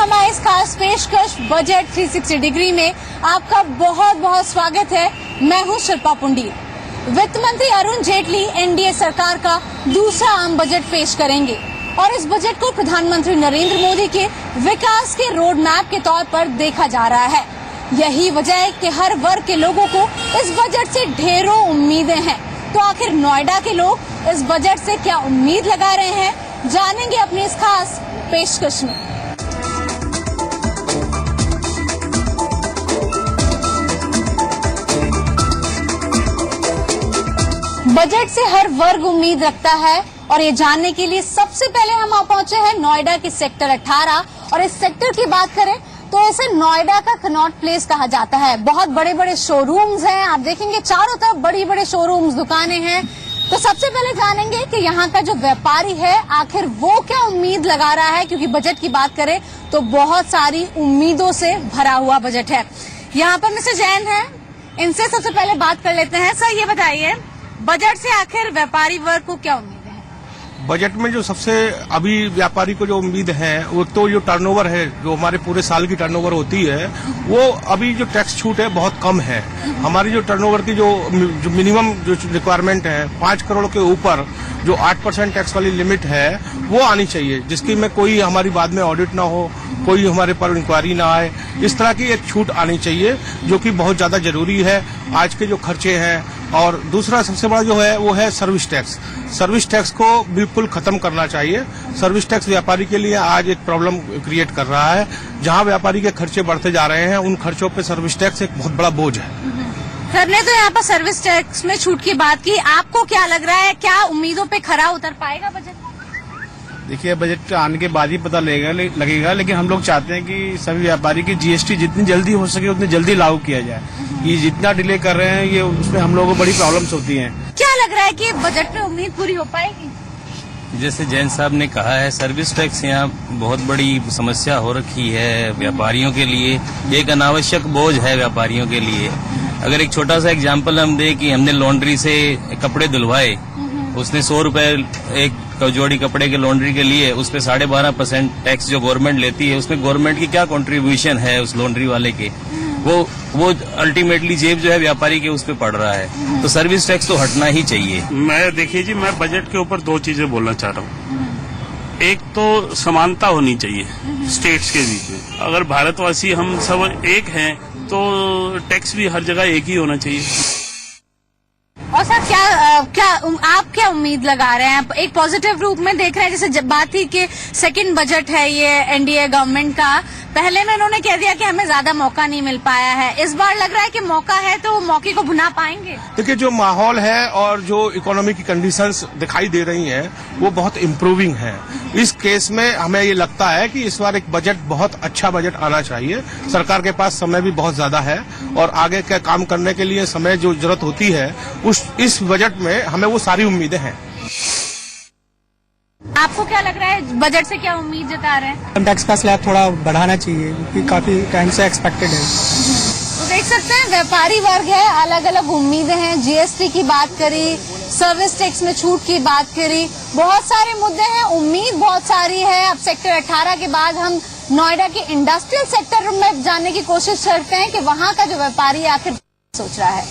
हमारे इस खास पेशकश बजट 360 डिग्री में आपका बहुत बहुत स्वागत है। मैं हूं शिल्पा पुंडीर। वित्त मंत्री अरुण जेटली एनडीए सरकार का दूसरा आम बजट पेश करेंगे और इस बजट को प्रधानमंत्री नरेंद्र मोदी के विकास के रोड मैप के तौर पर देखा जा रहा है। यही वजह है कि हर वर्ग के लोगों को इस बजट से ढेरों उम्मीदें हैं। तो आखिर नोएडा के लोग इस बजट से क्या उम्मीद लगा रहे हैं, जानेंगे अपनी इस खास पेशकश में। बजट से हर वर्ग उम्मीद रखता है और ये जानने के लिए सबसे पहले हम पहुंचे हैं नोएडा के सेक्टर 18 और इस सेक्टर की बात करें तो इसे नोएडा का कनॉट प्लेस कहा जाता है। बहुत बड़े बड़े शोरूम्स हैं, आप देखेंगे चारों तरफ बड़ी बड़े शोरूम्स, दुकानें हैं। तो सबसे पहले जानेंगे कि यहाँ का जो व्यापारी है आखिर वो क्या उम्मीद लगा रहा है, क्योंकि बजट की बात करें तो बहुत सारी उम्मीदों से भरा हुआ बजट है। यहाँ पर मिस्टर जैन है, इनसे सबसे पहले बात कर लेते हैं। सर ये बताइए, बजट से आखिर व्यापारी वर्ग को क्या उम्मीद है? बजट में जो सबसे अभी व्यापारी को जो उम्मीद है वो तो जो टर्नओवर है, जो हमारे पूरे साल की टर्नओवर होती है, वो अभी जो टैक्स छूट है बहुत कम है। हमारी जो टर्नओवर की जो मिनिमम जो रिक्वायरमेंट है 5 करोड़ के ऊपर जो 8% टैक्स वाली लिमिट है वो आनी चाहिए, जिसकी में कोई हमारी बाद में ऑडिट ना हो, कोई हमारे पर इंक्वायरी ना आए। इस तरह की एक छूट आनी चाहिए जो कि बहुत ज्यादा जरूरी है आज के जो खर्चे हैं। और दूसरा सबसे बड़ा जो है वो है सर्विस टैक्स। सर्विस टैक्स को बिल्कुल खत्म करना चाहिए। सर्विस टैक्स व्यापारी के लिए आज एक प्रॉब्लम क्रिएट कर रहा है। जहां व्यापारी के खर्चे बढ़ते जा रहे हैं उन खर्चों पे सर्विस टैक्स एक बहुत बड़ा बोझ है। सर ने तो यहाँ पर सर्विस टैक्स में छूट की बात की, आपको क्या लग रहा है, क्या उम्मीदों पे खरा उतर पाएगा बजट? देखिए, बजट आने के बाद ही पता लगेगा, लेकिन हम लोग चाहते हैं कि सभी व्यापारी की जीएसटी जितनी जल्दी हो सके उतनी जल्दी लागू किया जाए। ये जितना डिले कर रहे हैं ये उसमें हम लोगों को बड़ी प्रॉब्लम्स होती हैं। क्या लग रहा है कि बजट में उम्मीद पूरी हो पाएगी? जैसे जैन साहब ने कहा है, सर्विस टैक्स यहाँ बहुत बड़ी समस्या हो रखी है व्यापारियों के लिए। एक अनावश्यक बोझ है व्यापारियों के लिए। अगर एक छोटा सा एग्जाम्पल हम दें कि हमने लॉन्ड्री से कपड़े धुलवाए, उसने 100 रुपए एक जोड़ी कपड़े के लॉन्ड्री के लिए, उस पर 12.5% टैक्स जो गवर्नमेंट लेती है, उसमें गवर्नमेंट की क्या कंट्रीब्यूशन है उस लॉन्ड्री वाले के, वो अल्टीमेटली जेब जो है व्यापारी के उस पे पड़ रहा है। तो सर्विस टैक्स तो हटना ही चाहिए। देखिए जी, मैं बजट के ऊपर 2 चीजें बोलना चाह रहा हूँ। एक तो समानता होनी चाहिए स्टेट्स के बीच में। अगर भारतवासी हम सब एक हैं तो टैक्स भी हर जगह एक ही होना चाहिए। और सर आप क्या उम्मीद लगा रहे हैं? एक पॉजिटिव रूप में देख रहे हैं, जैसे बात थी कि सेकंड बजट है ये एनडीए गवर्नमेंट का, पहले में उन्होंने कह दिया कि हमें ज्यादा मौका नहीं मिल पाया है। इस बार लग रहा है कि मौका है तो मौके को भुना पाएंगे। देखिए, जो माहौल है और जो इकोनॉमी की कंडीशंस दिखाई दे रही हैं वो बहुत इम्प्रूविंग है। इस केस में हमें ये लगता है कि इस बार एक बजट, बहुत अच्छा बजट आना चाहिए। सरकार के पास समय भी बहुत ज्यादा है और आगे का काम करने के लिए समय जो जरूरत होती है इस बजट में हमें वो सारी उम्मीदें हैं। आपको क्या लग रहा है, बजट से क्या उम्मीद जता रहे हैं? इनकम टैक्स का स्लैब थोड़ा बढ़ाना चाहिए क्योंकि काफी टाइम से एक्सपेक्टेड है। तो देख सकते हैं व्यापारी वर्ग है, अलग अलग उम्मीदें हैं। जीएसटी की बात करी, सर्विस टैक्स में छूट की बात करी, बहुत सारे मुद्दे हैं, उम्मीद बहुत सारी है। अब सेक्टर 18 के बाद हम नोएडा के इंडस्ट्रियल सेक्टर में जानने की कोशिश करते हैं कि वहाँ का जो व्यापारी आखिर सोच रहा है।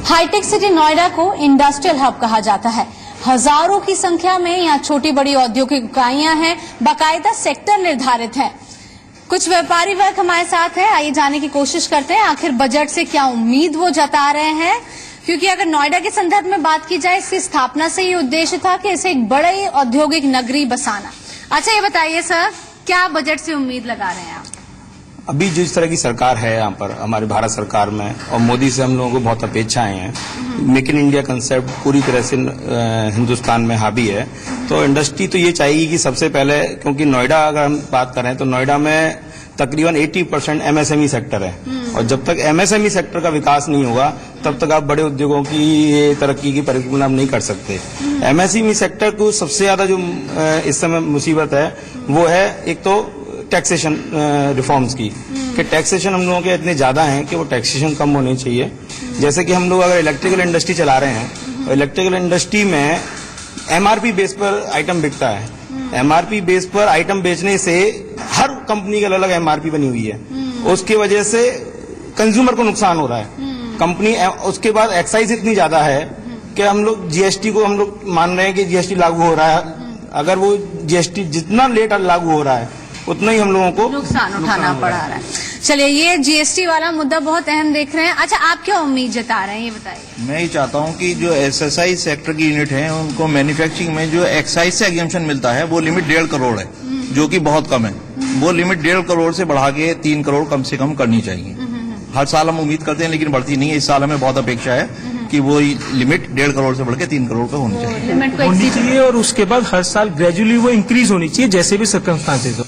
हाईटेक सिटी नोएडा को इंडस्ट्रियल हब कहा जाता है। हजारों की संख्या में यहाँ छोटी बड़ी औद्योगिक इकाइयां हैं, बाकायदा सेक्टर निर्धारित है। कुछ व्यापारी वर्ग हमारे साथ है, आइए जानने की कोशिश करते हैं आखिर बजट से क्या उम्मीद वो जता रहे हैं। क्योंकि अगर नोएडा के संदर्भ में बात की जाए, इसकी स्थापना से ये उद्देश्य था कि इसे एक बड़ी औद्योगिक नगरी बसाना। अच्छा ये बताइए सर, क्या बजट से उम्मीद लगा रहे हैं आप? अभी जिस तरह की सरकार है यहाँ पर हमारी भारत सरकार में, और मोदी से हम लोगों को बहुत अपेक्षाएं हैं। मेक इन इंडिया कंसेप्ट पूरी तरह से हिंदुस्तान में हावी है। तो इंडस्ट्री तो ये चाहेगी कि सबसे पहले, क्योंकि नोएडा अगर हम बात करें तो नोएडा में तकरीबन 80% एमएसएमई सेक्टर है, और जब तक एमएसएमई सेक्टर का विकास नहीं होगा तब तक आप बड़े उद्योगों की तरक्की की परिकल्पना नहीं कर सकते। एमएसएमई सेक्टर को सबसे ज्यादा जो इस समय मुसीबत है वो है एक तो टैक्सेशन रिफॉर्म्स की, कि टैक्सेशन हम लोगों के इतने ज्यादा हैं कि वो टैक्सेशन कम होनी चाहिए। जैसे कि हम लोग अगर इलेक्ट्रिकल इंडस्ट्री चला रहे हैं, तो इलेक्ट्रिकल इंडस्ट्री में एमआरपी बेस पर आइटम बिकता है। एमआरपी बेस पर आइटम बेचने से हर कंपनी की अलग अलग एमआरपी बनी हुई है, उसकी वजह से कंज्यूमर को नुकसान हो रहा है। कंपनी उसके बाद एक्साइज इतनी ज्यादा है कि हम लोग जीएसटी को हम लोग मान रहे हैं कि जीएसटी लागू हो रहा है, अगर वो जीएसटी जितना लेट लागू हो रहा है उतना ही हम लोगों को नुकसान उठाना पड़ा रहा है। चलिए, ये जीएसटी वाला मुद्दा बहुत अहम देख रहे हैं। अच्छा, आप क्या उम्मीद जता रहे हैं, ये बताइए। मैं ये चाहता हूँ कि जो एसएसआई सेक्टर की यूनिट है उनको मैन्युफैक्चरिंग में जो एक्साइज से एग्जम्पशन मिलता है वो लिमिट 1.5 करोड़ है, जो कि बहुत कम है। वो लिमिट 1.5 करोड़ से बढ़ा के 3 करोड़ कम से कम करनी चाहिए। हर साल हम उम्मीद करते हैं लेकिन बढ़ती नहीं है। इस साल हमें बहुत अपेक्षा है कि वो लिमिट 1.5 करोड़ से बढ़ के 3 करोड़ पे होनी चाहिए। लिमिट को होनी exceed- चाहिए और उसके बाद हर साल ग्रेजुअली वो इंक्रीज होनी चाहिए जैसे भी सर्कमस्टांसेस हो।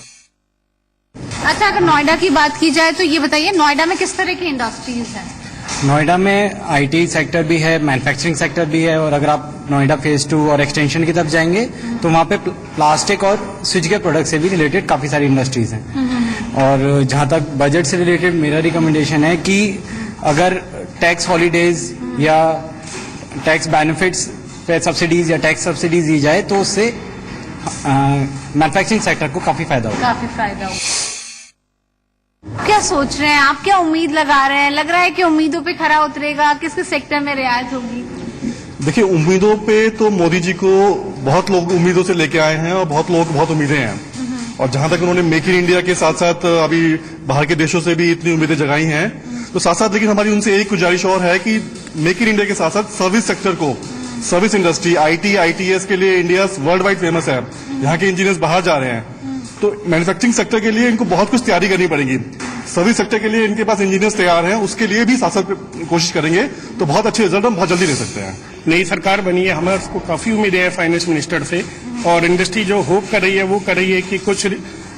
अच्छा, अगर नोएडा की बात की जाए तो ये बताइए, नोएडा में किस तरह की इंडस्ट्रीज हैं? नोएडा में आईटी सेक्टर भी है, मैन्युफैक्चरिंग सेक्टर भी है, और अगर आप नोएडा फेज 2 और एक्सटेंशन की तरफ जाएंगे तो वहाँ पे प्लास्टिक और स्विच के प्रोडक्ट से भी रिलेटेड काफी सारी इंडस्ट्रीज हैं। और जहाँ तक बजट से रिलेटेड मेरा रिकमेंडेशन है कि अगर टैक्स हॉलीडेज या टैक्स बेनिफिट्स पे सब्सिडीज या टैक्स सब्सिडीज दी जाए तो उससे मैन्युफैक्चरिंग सेक्टर को काफी फायदा होगा। काफी फायदा हो। क्या सोच रहे हैं आप, क्या उम्मीद लगा रहे हैं? लग रहा है कि उम्मीदों पे खरा उतरेगा? किस किस सेक्टर में रियायत होगी? देखिए, उम्मीदों पे तो मोदी जी को बहुत लोग उम्मीदों से लेके आए हैं और बहुत लोग बहुत उम्मीदें हैं। और जहां तक उन्होंने मेक इन इंडिया के साथ साथ अभी बाहर के देशों से भी इतनी उम्मीदें जगाई हैं, तो साथ साथ लेकिन हमारी उनसे एक गुजारिश और है कि मेक इन इंडिया के साथ साथ सर्विस सेक्टर को, सर्विस इंडस्ट्री, आईटी, आईटीएस के लिए इंडिया वर्ल्ड वाइड फेमस है। यहाँ के इंजीनियर्स बाहर जा रहे हैं, तो मैन्युफैक्चरिंग सेक्टर के लिए इनको बहुत कुछ तैयारी करनी पड़ेगी। सर्विस सेक्टर के लिए इनके पास इंजीनियर्स तैयार हैं, उसके लिए भी साथ साथ कोशिश करेंगे तो बहुत अच्छे रिजल्ट हम बहुत जल्दी ले सकते हैं। नई सरकार बनी है, हमें उसको काफी उम्मीदें हैं फाइनेंस मिनिस्टर से, और इंडस्ट्री जो होप कर रही है वो कर रही है कि कुछ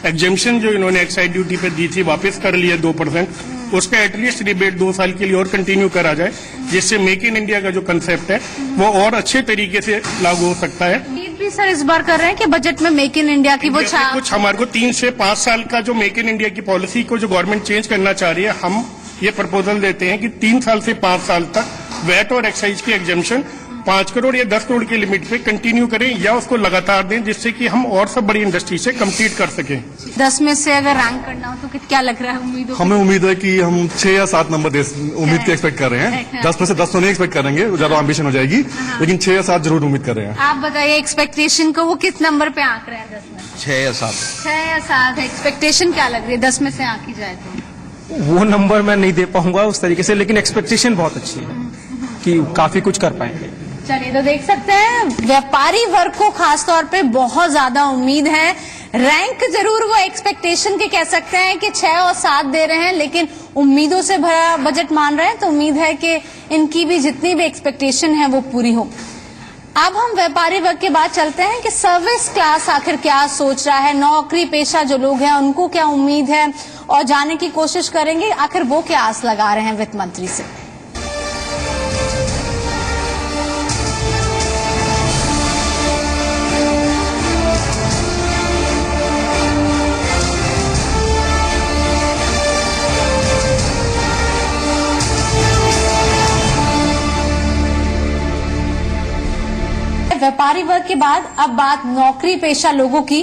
एग्जेम्पशन जो इन्होंने एक्साइज ड्यूटी पे दी थी वापस कर लिया 2%, उसका एटलीस्ट रिबेट 2 साल के लिए और कंटिन्यू करा जाए, जिससे मेक इन इंडिया का जो कंसेप्ट है वो और अच्छे तरीके से लागू हो सकता है। उम्मीद भी सर इस बार कर रहे हैं कि बजट में मेक इन इंडिया की वो छाप, कुछ हमारे को 3 से 5 साल का जो मेक इन इंडिया की पॉलिसी को जो गवर्नमेंट चेंज करना चाह रही है, हम ये प्रपोजल देते हैं कि 3 साल से 5 साल तक वैट और एक्साइज की एग्जेम्पशन 5 करोड़ या 10 करोड़ की लिमिट पे कंटिन्यू करें या उसको लगातार दें, जिससे कि हम और सब बड़ी इंडस्ट्री से कम्पीट कर सकें। 10 में से अगर रैंक करना हो तो क्या लग रहा है उम्मीदों? हमें उम्मीद है कि हम 6 या 7 नंबर उम्मीद के एक्सपेक्ट कर रहे हैं। 10 में से 10 तो नहीं एक्सपेक्ट करेंगे, ज्यादा एम्बिशन हो जाएगी, लेकिन 6 या 7 जरूर उम्मीद कर रहे हैं। आप बताइए एक्सपेक्टेशन को वो किस नंबर पे आंक रहे हैं? 10 में 6 या 7। 6 या 7 एक्सपेक्टेशन क्या लग रही है 10 में से आंकी जाए तो? वो नंबर मैं नहीं दे पाऊंगा उस तरीके से, लेकिन एक्सपेक्टेशन बहुत अच्छी है कि काफी कुछ कर पाएंगे। चलिए, तो देख सकते हैं व्यापारी वर्ग को खासतौर पे बहुत ज्यादा उम्मीद है। रैंक जरूर वो एक्सपेक्टेशन के कह सकते हैं कि 6 और 7 दे रहे हैं, लेकिन उम्मीदों से भरा बजट मान रहे हैं, तो उम्मीद है कि इनकी भी जितनी भी एक्सपेक्टेशन है वो पूरी हो। अब हम व्यापारी वर्ग के बाद चलते हैं कि सर्विस क्लास आखिर क्या सोच रहा है, नौकरी पेशा जो लोग हैं उनको क्या उम्मीद है, और जानने की कोशिश करेंगे आखिर वो क्या आस लगा रहे हैं वित्त मंत्री से। व्यापारी वर्ग के बाद अब बात नौकरी पेशा लोगों की।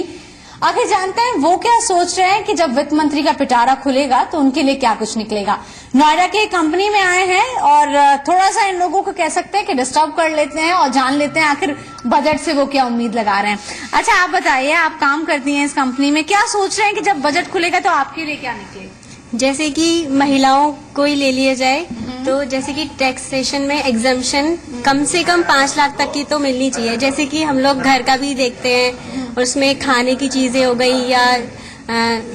आखिर जानते हैं वो क्या सोच रहे हैं कि जब वित्त मंत्री का पिटारा खुलेगा तो उनके लिए क्या कुछ निकलेगा। नोएडा के कंपनी में आए हैं और थोड़ा सा इन लोगों को कह सकते हैं कि डिस्टर्ब कर लेते हैं और जान लेते हैं आखिर बजट से वो क्या उम्मीद लगा रहे हैं। अच्छा, आप बताइए, आप काम करती हैं इस कंपनी में, क्या सोच रहे हैं कि जब बजट खुलेगा तो आपके लिए क्या निकलेगा? जैसे कि महिलाओं को ही ले लिया जाए तो जैसे कि टैक्सेशन में एग्जम्पशन कम से कम 5 लाख तक की तो मिलनी चाहिए। जैसे कि हम लोग घर का भी देखते हैं, उसमें खाने की चीजें हो गई या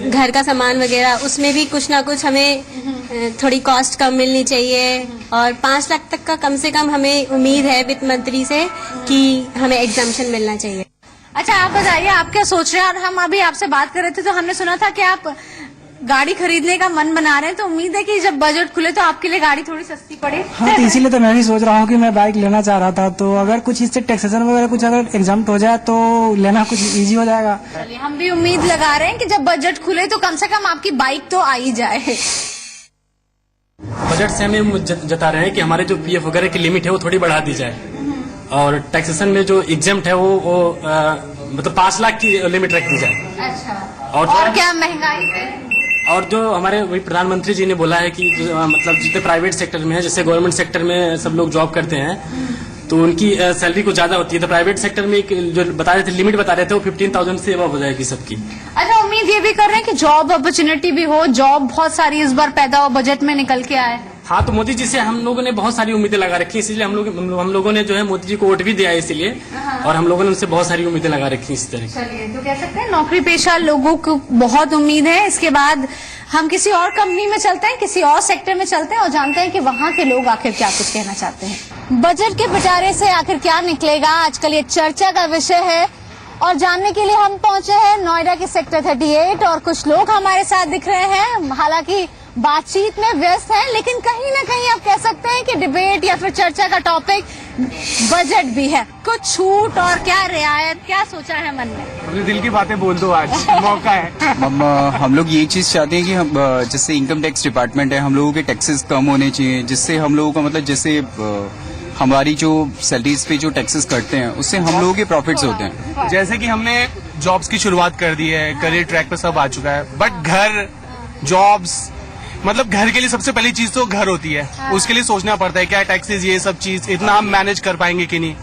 घर का सामान वगैरह, उसमें भी कुछ ना कुछ हमें थोड़ी कॉस्ट कम मिलनी चाहिए। और 5 लाख तक का कम से कम हमें उम्मीद है वित्त मंत्री से कि हमें एग्जम्पशन मिलना चाहिए। अच्छा, आप बताइए, आप क्या सोच रहे हैं? और हम अभी आपसे बात कर रहे थे तो हमने सुना था कि आप गाड़ी खरीदने का मन बना रहे हैं, तो उम्मीद है कि जब बजट खुले तो आपके लिए गाड़ी थोड़ी सस्ती पड़े। हाँ, तो इसीलिए तो मैं भी सोच रहा हूँ कि मैं बाइक लेना चाह रहा था, तो अगर कुछ इससे टैक्सेशन वगैरह कुछ अगर एग्जाम्प्ट हो जाए तो लेना कुछ इजी हो जाएगा। चलिए, हम भी उम्मीद लगा रहे हैं कि जब बजट खुले तो कम से कम आपकी बाइक तो आ ही जाए। बजट से हमें जता रहे हैं कि हमारे जो पीएफ वगैरह की लिमिट है वो थोड़ी बढ़ा दी जाए और टैक्सेशन में जो एग्जेम्प्ट है वो मतलब 5 लाख की लिमिट रख दी जाए। अच्छा। और क्या महंगाई पे? और जो हमारे वही प्रधानमंत्री जी ने बोला है कि मतलब जितने प्राइवेट सेक्टर में है, जैसे गवर्नमेंट सेक्टर में सब लोग जॉब करते हैं तो उनकी सैलरी कुछ ज्यादा होती है, तो प्राइवेट सेक्टर में जो बता रहे थे लिमिट बता रहे थे वो 15,000 से अब हो जाएगी सबकी। अच्छा, उम्मीद ये भी कर रहे हैं कि जॉब अपॉर्चुनिटी भी हो, जॉब बहुत सारी इस बार पैदा हो, बजट में निकल के आए। हाँ, तो मोदी जी से हम लोगों ने बहुत सारी उम्मीदें लगा रखी, इसलिए हम लोगों ने जो है मोदी जी को वोट भी दिया है इसलिए, और हम लोगों ने उनसे बहुत सारी उम्मीदें लगा रखी इस तरह। चलिए, तो कह सकते हैं नौकरी पेशा लोगों को बहुत उम्मीद है। इसके बाद हम किसी और कंपनी में चलते हैं, किसी और सेक्टर में चलते हैं और जानते हैं कि वहाँ के लोग आखिर क्या कुछ कहना चाहते हैं। बजट के पिटारे से आखिर क्या निकलेगा, आजकल ये चर्चा का विषय है और जानने के लिए हम पहुंचे हैं नोएडा के सेक्टर 38 और कुछ लोग हमारे साथ दिख रहे हैं। हालांकि बातचीत में व्यस्त हैं, लेकिन कहीं ना कहीं आप कह सकते हैं कि डिबेट या फिर चर्चा का टॉपिक बजट भी है। कुछ छूट और क्या रियायत, क्या सोचा है मन में? अपने दिल की बातें बोल दो, आज मौका है। हम लोग ये चीज चाहते हैं कि हम जैसे इनकम टैक्स डिपार्टमेंट है, हम लोगों के टैक्सेस कम होने चाहिए, जिससे हम लोगों का मतलब जैसे हमारी जो सैलरीज पे जो टैक्सेस कटते हैं उससे हम लोगों के प्रॉफिट्स होते हैं। जैसे कि हमने जॉब्स की शुरुआत कर दी है, करियर ट्रैक पे सब आ चुका है, बट घर, जॉब्स, मतलब घर के लिए सबसे पहली चीज तो घर होती है, उसके लिए सोचना पड़ता है क्या टैक्सेस, ये सब चीज इतना हम मैनेज कर पाएंगे कि नहीं।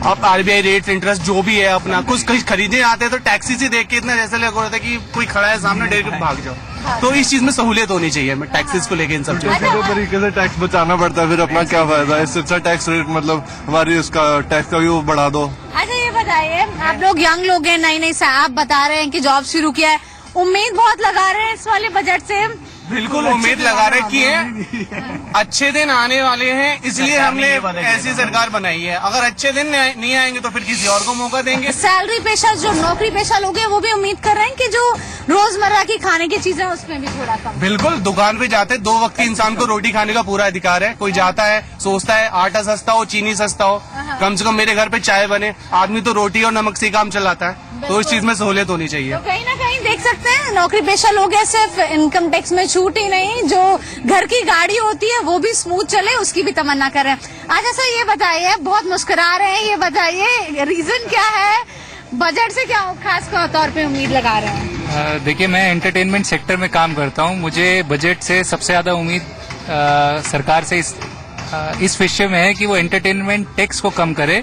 अब आरबीआई रेट, इंटरेस्ट जो भी है अपना, कुछ खरीदने आते हैं तो टैक्सी से देख के इतना जैसा लग रहा था कि कोई खड़ा है सामने, डेढ़ भाग जाओ। तो इस चीज में सहूलियत होनी चाहिए टैक्सेस को लेके, इन सब चीजों दो तरीके से टैक्स बचाना पड़ता है, फिर अपना क्या फायदा है, इससे अच्छा टैक्स रेट मतलब हमारी उसका टैक्स का भी वो बढ़ा दो। अच्छा, ये बताइए, आप लोग यंग लोग हैं, नई से आप बता रहे हैं कि जॉब शुरू किया है, उम्मीद बहुत लगा रहे हैं इस वाले बजट से। बिल्कुल उम्मीद लगा रखी है, अच्छे दिन आने वाले हैं, इसलिए हमने ऐसी सरकार बनाई है। अगर अच्छे दिन नहीं आएंगे तो फिर किसी और को मौका देंगे। सैलरी पेशा, जो नौकरी पेशा लोग हैं, वो भी उम्मीद कर रहे हैं कि जो रोजमर्रा की खाने की चीजें उसमें भी थोड़ा कम। बिल्कुल, दुकान पे जाते 2 वक्त की इंसान को रोटी खाने का पूरा अधिकार है। कोई जाता है, सोचता है आटा सस्ता हो, चीनी सस्ता हो, कम से कम मेरे घर पे चाय बने, आदमी तो रोटी और नमक से काम चलाता है, तो इस चीज में सहूलियत होनी चाहिए। तो कहीं ना कहीं देख सकते हैं नौकरी पेशा लोग हैं, सिर्फ इनकम टैक्स में छूट ही नहीं, जो घर की गाड़ी होती है वो भी स्मूथ चले, उसकी भी तमन्ना कर रहे हैं। अच्छा सर, ये बताइए, बहुत मुस्कुरा रहे हैं, ये बताइए रीजन क्या है, बजट से क्या खास तौर पे उम्मीद लगा रहे हैं? देखिए, मैं एंटरटेनमेंट सेक्टर में काम करता हूँ, मुझे बजट से सबसे ज्यादा उम्मीद सरकार से इस विषय में है कि वो एंटरटेनमेंट टैक्स को कम करे,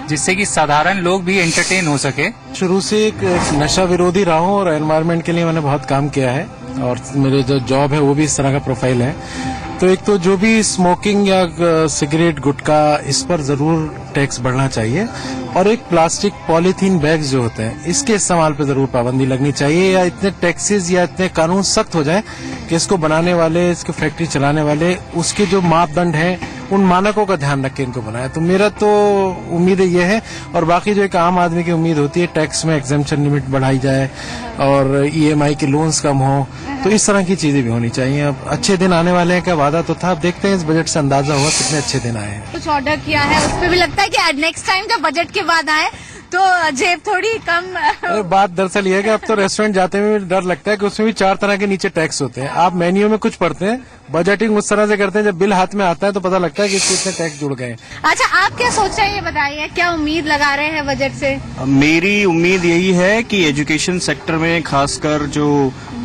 जिससे कि साधारण लोग भी एंटरटेन हो सके। शुरू से एक नशा विरोधी रहा हूँ और एनवायरनमेंट के लिए मैंने बहुत काम किया है और मेरे जो जॉब है वो भी इस तरह का प्रोफाइल है। तो एक तो जो भी स्मोकिंग या सिगरेट, गुटखा, इस पर जरूर टैक्स बढ़ना चाहिए और एक प्लास्टिक पॉलीथीन बैग्स जो होते हैं इसके इस्तेमाल पे जरूर पाबंदी लगनी चाहिए, या इतने टैक्सेस या इतने कानून सख्त हो जाए कि इसको बनाने वाले, इसकी फैक्ट्री चलाने वाले, उसके जो मापदंड हैं उन मानकों का ध्यान रख के इनको बनाया। तो मेरा तो उम्मीद ये है, और बाकी जो एक आम आदमी की उम्मीद होती है, टैक्स में एग्जेम्पशन लिमिट बढ़ाई जाए और ईएमआई के लोन्स कम हो, तो इस तरह की चीजें भी होनी चाहिए। अब अच्छे दिन आने वाले हैं का वादा तो था, अब देखते हैं इस बजट से अंदाजा हुआ कितने अच्छे दिन आए हैं। कुछ ऑर्डर किया है, उस पर भी लगता है कि नेक्स्ट टाइम जब बजट के बाद आए तो जेब थोड़ी कम। बात दरअसल ये है कि अब तो रेस्टोरेंट जाते हुए डर लगता है कि उसमें भी 4 तरह के नीचे टैक्स होते हैं। आप मेन्यू में कुछ पढ़ते हैं, बजटिंग उस तरह से करते हैं, जब बिल हाथ में आता है तो पता लगता है कि इसके इतने टैक्स जुड़ गए। अच्छा, आप क्या सोच रहे हैं, ये बताइए, क्या उम्मीद लगा रहे हैं बजट से? मेरी उम्मीद यही है कि एजुकेशन सेक्टर में खासकर जो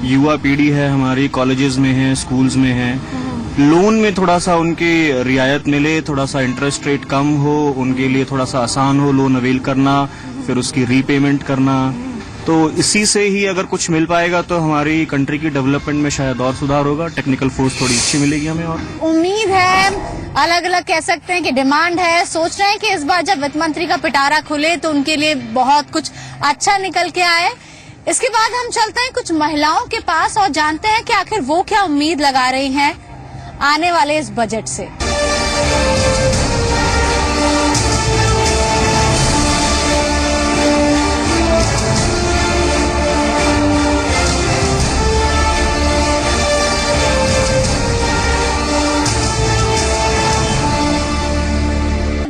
युवा पीढ़ी है हमारी, कॉलेजेस में है, स्कूल्स में है, लोन में थोड़ा सा उनकी रियायत मिले, थोड़ा सा इंटरेस्ट रेट कम हो, उनके लिए थोड़ा सा आसान हो लोन अवेल करना, फिर उसकी रीपेमेंट करना। तो इसी से ही अगर कुछ मिल पाएगा तो हमारी कंट्री की डेवलपमेंट में शायद और सुधार होगा, टेक्निकल फोर्स थोड़ी अच्छी मिलेगी हमें। और उम्मीद है, अलग अलग कह सकते हैं कि डिमांड है, सोच रहे हैं कि इस बार जब वित्त मंत्री का पिटारा खुले तो उनके लिए बहुत कुछ अच्छा निकल के आए। इसके बाद हम चलते हैं कुछ महिलाओं के पास और जानते हैं कि आखिर वो क्या उम्मीद लगा रही हैं आने वाले इस बजट से।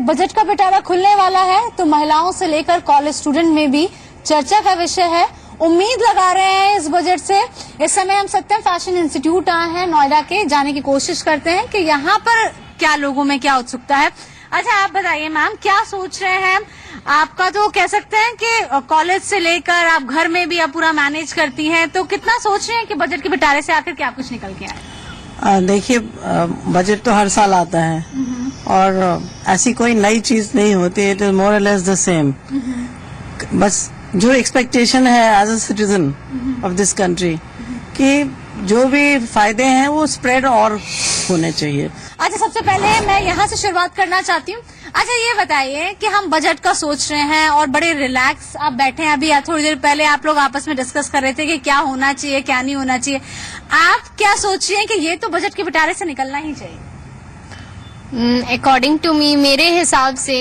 बजट का पिटारा खुलने वाला है तो महिलाओं से लेकर कॉलेज स्टूडेंट में भी चर्चा का विषय है। उम्मीद लगा रहे हैं इस बजट से। इस समय हम सत्यम फैशन इंस्टीट्यूट आए हैं नोएडा के, जाने की कोशिश करते हैं कि यहाँ पर क्या लोगों में क्या उत्सुकता है। अच्छा, आप बताइए मैम, क्या सोच रहे हैं? आपका तो कह सकते हैं कि कॉलेज से लेकर आप घर में भी आप पूरा मैनेज करती हैं, तो कितना सोच रहे हैं कि बजट के पिटारे से आकर क्या कुछ निकल के आए? देखिए, बजट तो हर साल आता है और ऐसी कोई नई चीज नहीं होती, इट इज मोर और लेस द सेम। बस जो एक्सपेक्टेशन है as a citizen of this country कि जो भी फायदे हैं वो स्प्रेड और होने चाहिए। अच्छा, सबसे पहले मैं यहाँ से शुरुआत करना चाहती हूँ। अच्छा, ये बताइए कि हम बजट का सोच रहे हैं और बड़े रिलैक्स आप बैठे हैं। अभी थोड़ी देर पहले आप लोग आपस में डिस्कस कर रहे थे कि क्या होना चाहिए क्या नहीं होना चाहिए। आप क्या सोच रहे हैं कि ये तो बजट के पिटारे से निकलना ही चाहिए? अकॉर्डिंग टू मी, मेरे हिसाब से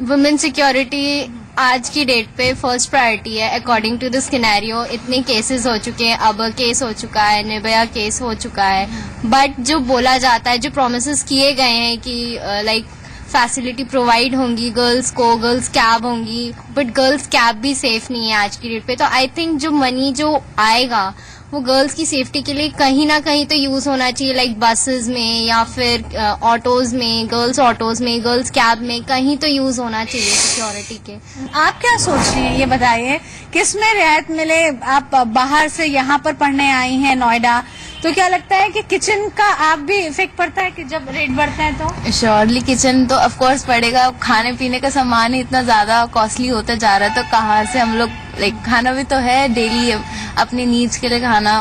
वुमेन सिक्योरिटी आज की डेट पे फर्स्ट प्रायोरिटी है। अकॉर्डिंग टू द सिनेरियो इतने केसेस हो चुके हैं, अब केस हो चुका है, निर्भया केस हो चुका है, बट जो बोला जाता है, जो प्रोमिसेस किए गए हैं कि लाइक फैसिलिटी प्रोवाइड होंगी गर्ल्स को, गर्ल्स कैब होंगी, बट गर्ल्स कैब भी सेफ नहीं है आज की डेट पे। तो आई थिंक जो मनी जो आएगा वो गर्ल्स की सेफ्टी के लिए कहीं ना कहीं तो यूज होना चाहिए, लाइक बसेस में या फिर ऑटोज में, गर्ल्स ऑटोज में, गर्ल्स कैब में, कहीं तो यूज होना चाहिए सिक्योरिटी के। आप क्या सोच रही हैं, ये बताइए, किसमें रियायत मिले? आप बाहर से यहाँ पर पढ़ने आई हैं नोएडा, तो क्या लगता है कि किचन का आप भी इफेक्ट पड़ता है कि जब रेट बढ़ते हैं तो? श्योरली किचन तो ऑफ कोर्स पड़ेगा। खाने पीने का सामान ही इतना ज्यादा कॉस्टली होता जा रहा है, तो कहाँ से हम लोग लाइक खाना भी तो है डेली अपनी नीड्स के लिए खाना,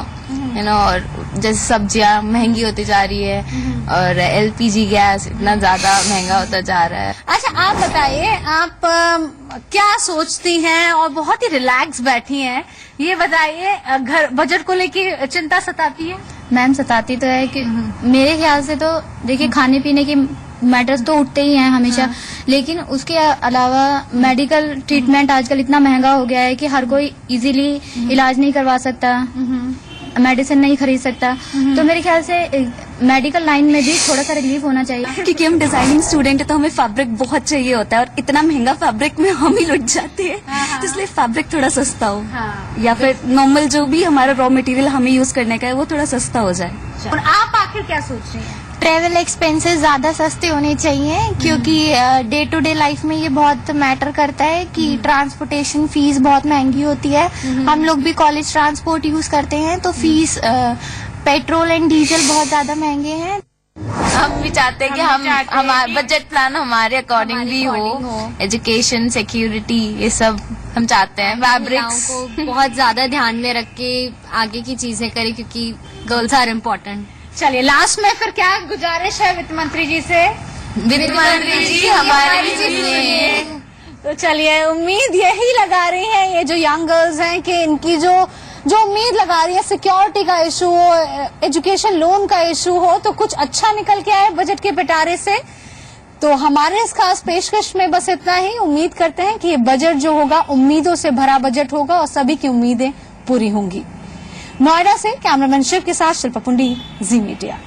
यू नो, और जैसे सब्जियां महंगी होती जा रही है और एलपीजी गैस इतना ज्यादा महंगा होता जा रहा है। अच्छा, आप बताइए, आप क्या सोचती हैं और बहुत ही रिलैक्स बैठी हैं, ये बताइए, घर बजट को लेके चिंता सताती है? मैम, सताती तो है कि मेरे ख्याल से तो देखिए खाने पीने के मैटर्स तो उठते ही हैं हमेशा, लेकिन उसके अलावा मेडिकल ट्रीटमेंट आजकल इतना महंगा हो गया है कि हर कोई इजीली इलाज नहीं करवा सकता, मेडिसिन नहीं खरीद सकता। तो मेरे ख्याल से मेडिकल लाइन में भी थोड़ा सा रिलीफ होना चाहिए। क्योंकि हम डिजाइनिंग स्टूडेंट है तो हमें फैब्रिक बहुत चाहिए होता है और इतना महंगा फैब्रिक में हम ही लुट जाते हैं, तो इसलिए फैब्रिक थोड़ा सस्ता हो, या फिर नॉर्मल जो भी हमारा रॉ मटेरियल हमें यूज करने का है वो थोड़ा सस्ता हो जाए। और आप आखिर क्या सोच रही हैं? ट्रेवल एक्सपेंसेस ज्यादा सस्ते होने चाहिए, क्योंकि डे टू डे लाइफ में ये बहुत मैटर करता है कि ट्रांसपोर्टेशन फीस बहुत महंगी होती है। हम लोग भी कॉलेज ट्रांसपोर्ट यूज करते हैं, तो फीस पेट्रोल एंड डीजल बहुत ज्यादा महंगे हैं। हम भी चाहते हैं कि हमारा बजट प्लान हमारे अकॉर्डिंग भी हो, एजुकेशन, सिक्योरिटी, ये सब हम चाहते हैं। फैब्रिक्स को बहुत ज्यादा ध्यान में रख के आगे की चीजें करें, क्योंकि गर्ल्स आर इम्पोर्टेंट। चलिए, लास्ट में फिर क्या गुजारिश है वित्त मंत्री जी से? वित्त मंत्री जी हमारे भी सुनिए। तो चलिए, उम्मीद यही लगा रही हैं ये जो यंग गर्ल्स हैं कि इनकी जो उम्मीद लगा रही है, सिक्योरिटी का इशू हो, एजुकेशन लोन का इशू हो, तो कुछ अच्छा निकल के आए बजट के पिटारे से। तो हमारे इस खास पेशकश में बस इतना ही। उम्मीद करते हैं कि ये बजट जो होगा उम्मीदों से भरा बजट होगा और सभी की उम्मीदें पूरी होंगी। नोएडा से कैमरामैन शिव के साथ शिल्पा पुंडी, जी मीडिया।